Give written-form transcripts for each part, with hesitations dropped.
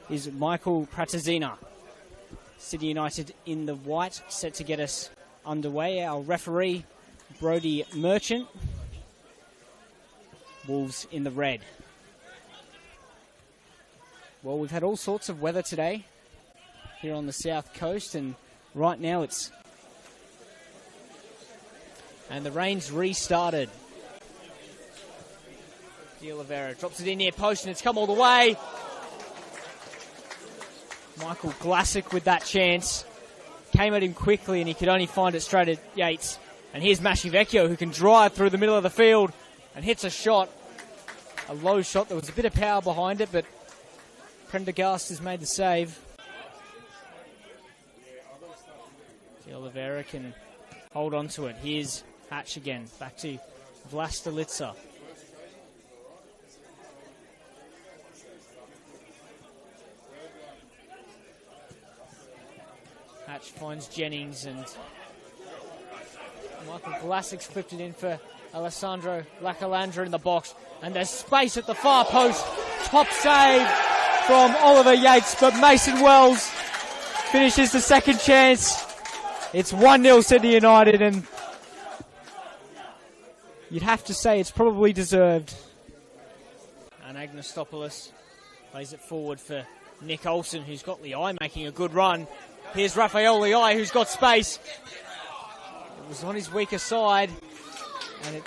is Michael Pratazina. City United in the white, set to get us underway. Our referee, Brody Merchant. Wolves in the red. Well, we've had all sorts of weather today here on the south coast, and right now it's... And the rain's restarted. De Oliveira drops it in near post, and it's come all the way. Michael Glassick with that chance. Came at him quickly, and he could only find it straight at Yates. And here's Mascivecchio, who can drive through the middle of the field and hits a shot. A low shot. There was a bit of power behind it, but Prendergast has made the save. De Oliveira can hold on to it. Here's Hatch again. Back to Vlastelica. Hatch finds Jennings, and Michael Glassick's flipped it in for Alessandro Lacalandra in the box. And there's space at the far post. Top save from Oliver Yates, but Mason Wells finishes the second chance. It's 1-0 Sydney United, and you'd have to say it's probably deserved. And Agnostopoulos plays it forward for Nick Olsen, who's got Liai making a good run. Here's Raphael Liai, who's got space. It was on his weaker side, and it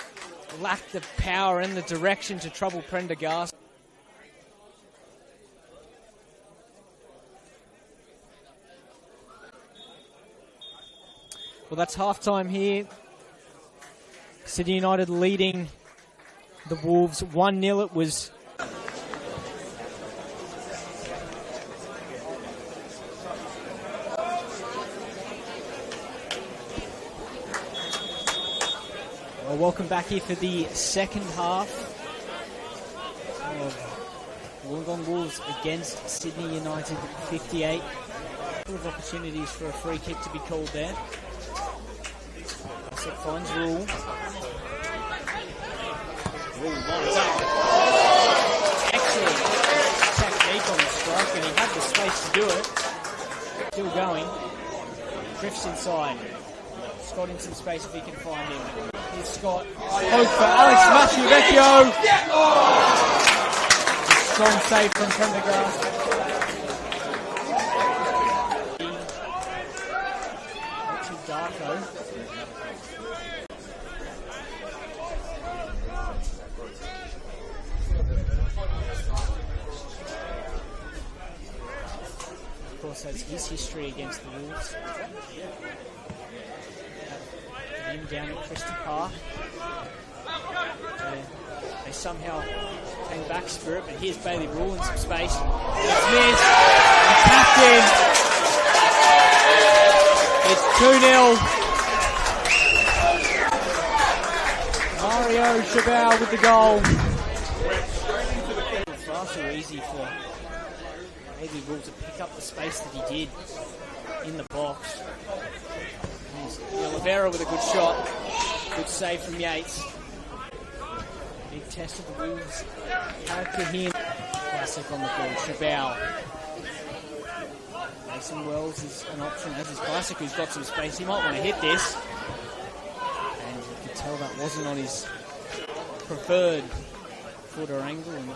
lacked the power and the direction to trouble Prendergast. Well, that's half-time here. Sydney United leading the Wolves 1-0. It was... Well, welcome back here for the second half of Wollongong Wolves against Sydney United 58. A couple of opportunities for a free kick to be called there. It finds Rule. Rule lines up. Excellent technique on the strike, and he had the space to do it. Still going. Drifts inside. Scott in some space if he can find him. Here's Scott. Hope for Alex Mascivecchio. Strong save from Prendergast. Richard Darko. Of course, that's his history against the Wolves. Him down at Christie Park. They somehow came back spirit, but here's Bailey Rule in some space. It's missed. And tapped in. It's 2-0. Mario Chabal with the goal. Far too easy for Bailey Rule to pick up the space that he did in the box. Oliveira with a good shot. Good save from Yates. Big test of the Wolves. Character here. Classic on the ball. Chabal. Mason Wells is an option, as is Classic, who's got some space. He might want to hit this. And you could tell that wasn't on his preferred foot or angle. And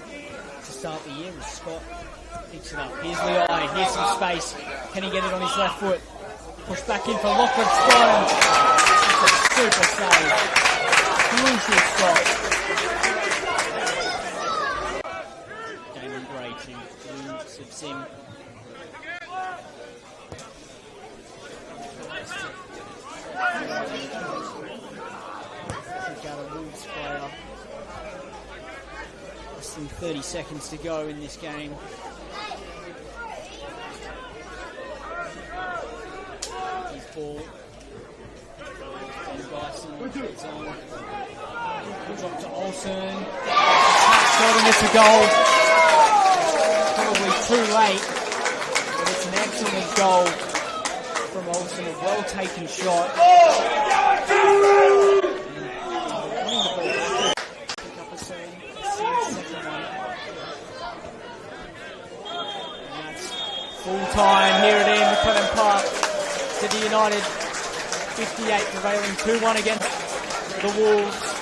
to start the year, as Scott picks it up. Here's Liai. Here's some space. Can he get it on his left foot? Push back in for Lachlan Scott. That's a super save. Crucial stop. Damon Gray to Bloom Sibsim. Pick out a Wolves player. Less than 30 seconds to go in this game. Ball. And Bryson gets on. Drop to Olsen. Shot, and it's a goal. Probably too late, but it's an excellent goal from Olsen. A well-taken shot. Pick up a second one. Full time here at Macedonia Park. City United 58 prevailing 2-1 against the Wolves.